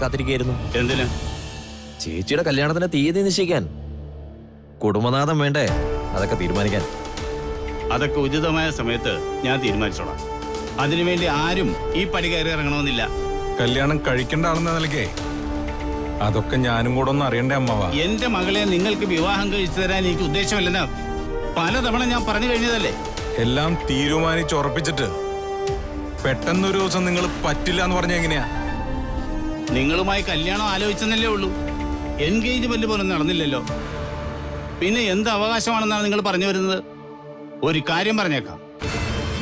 കാത്തിരിക്കുകയായിരുന്നു. എന്തിന്? ചേച്ചിയുടെ കല്യാണത്തിന്റെ തീയതി നിശ്ചയിക്കാൻ. കുടുംബനാഥം വേണ്ടേ അതൊക്കെ തീരുമാനിക്കാൻ? അതൊക്കെ ഉചിതമായ സമയത്ത് ഞാൻ തീരുമാനിച്ചോളാം. അതിനുവേണ്ടി ആരും ഈ പടി കയറി ഇറങ്ങണമെന്നില്ല. കല്യാണം കഴിക്കേണ്ട ആളെന്ന നിലയ്ക്കേ അതൊക്കെ ഞാനും കൂടെ ഒന്ന് അറിയണ്ടേ അമ്മാവാ. എന്റെ മകളെ നിങ്ങൾക്ക് വിവാഹം കഴിച്ചു തരാൻ എനിക്ക് ഉദ്ദേശമില്ലെന്ന് പലതവണ ഞാൻ പറഞ്ഞു കഴിഞ്ഞതല്ലേ. എല്ലാം തീരുമാനിച്ചുറപ്പിച്ചിട്ട് പെട്ടെന്നൊരു ദിവസം നിങ്ങൾ പറ്റില്ല എന്ന് പറഞ്ഞ എങ്ങനെയാ? നിങ്ങളുമായി കല്യാണം ആലോചിച്ചെന്നല്ലേ ഉള്ളൂ. എൻഗേജ്മെന്റ് പോലും നടന്നില്ലല്ലോ. പിന്നെ എന്ത് അവകാശമാണെന്നാണ് നിങ്ങൾ പറഞ്ഞു വരുന്നത്? ഒരു കാര്യം പറഞ്ഞേക്കാം,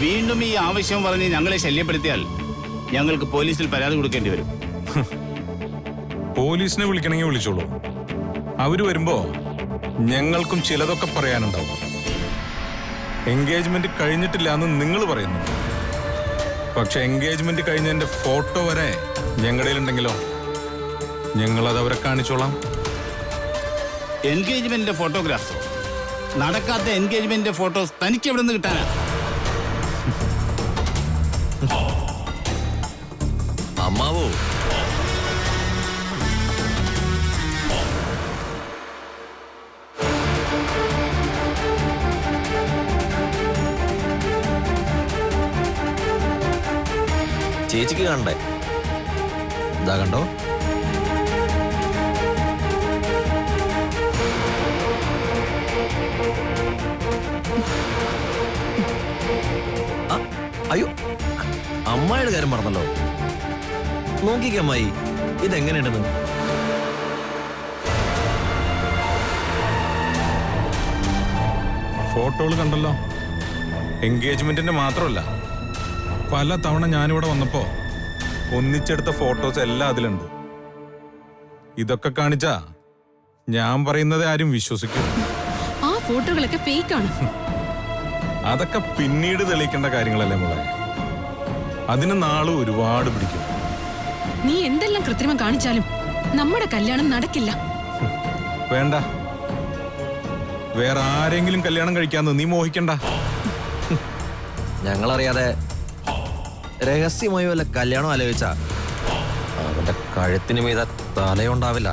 വീണ്ടും ഈ ആവശ്യം പറഞ്ഞ് ഞങ്ങളെ ശല്യപ്പെടുത്തിയാൽ ഞങ്ങൾക്ക് പോലീസിൽ പരാതി കൊടുക്കേണ്ടി വരും. പോലീസിനെ വിളിക്കണമെങ്കിൽ വിളിച്ചോളൂ. അവര് വരുമ്പോ ഞങ്ങൾക്കും ചിലതൊക്കെ പറയാനുണ്ടാവും. എൻഗേജ്മെന്റ് കഴിഞ്ഞിട്ടില്ല എന്ന് നിങ്ങൾ പറയുന്നു, പക്ഷെ എൻഗേജ്മെന്റ് കഴിഞ്ഞതിന്റെ ഫോട്ടോ വരെ ഞങ്ങളുടെ ഉണ്ടെങ്കിലോ ഞങ്ങളത് അവരെ കാണിച്ചോളാം. എൻഗേജ്മെന്റിന്റെ ഫോട്ടോഗ്രാഫ്സോ? നടക്കാത്ത എൻഗേജ്മെന്റിന്റെ ഫോട്ടോസ് തനിക്ക് എവിടെ നിന്ന് കിട്ടാനാ? അമ്മാവോ, ചേച്ചിക്ക് കാണണ്ടേ? ഇതാ കണ്ടോ. അയ്യോ, അമ്മായിയുടെ കാര്യം പറഞ്ഞല്ലോ. നോക്കിക്കേ അമ്മായി, ഇതെങ്ങനെയുണ്ടെന്ന്. ഫോട്ടോകൾ കണ്ടല്ലോ. എൻഗേജ്മെന്റിന്റെ മാത്രമല്ല, പല തവണ ഞാനിവിടെ വന്നപ്പോ ഒന്നിച്ചെടുത്ത ഫോട്ടോസ് എല്ലാം അതിലുണ്ട്. ഇതൊക്കെ കാണിച്ചാ ഞാൻ പറയുന്നത് ആരും വിശ്വസിക്കും? ആ ഫോട്ടോകളൊക്കെ ഫേക്ക് ആണ്. അതൊക്കെ പിന്നീട് തെളിയിക്കേണ്ട കാര്യങ്ങളല്ലേ മോളെ. അതിന് നാളും ഒരുപാട് പിടിക്കും. നീ എന്തെല്ലാം കൃത്രിമം കാണിച്ചാലും നമ്മുടെ കല്യാണം നടക്കില്ല. വേണ്ട, വേറെ ആരെങ്കിലും കല്യാണം കഴിക്കാന്ന് നീ മോഹിക്കണ്ട. ഞങ്ങളറിയാതെ രഹസ്യമായി വല്ല കല്യാണം ആലോചിച്ച അവന്റെ കഴുത്തിന് മീത തലയുണ്ടാവില്ല.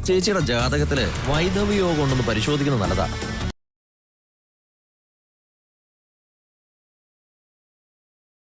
ചേച്ചിയുടെ ജാതകത്തില് വൈധവ്യ യോഗം ഉണ്ടെന്ന് പരിശോധിക്കുന്നത് നല്ലതാ.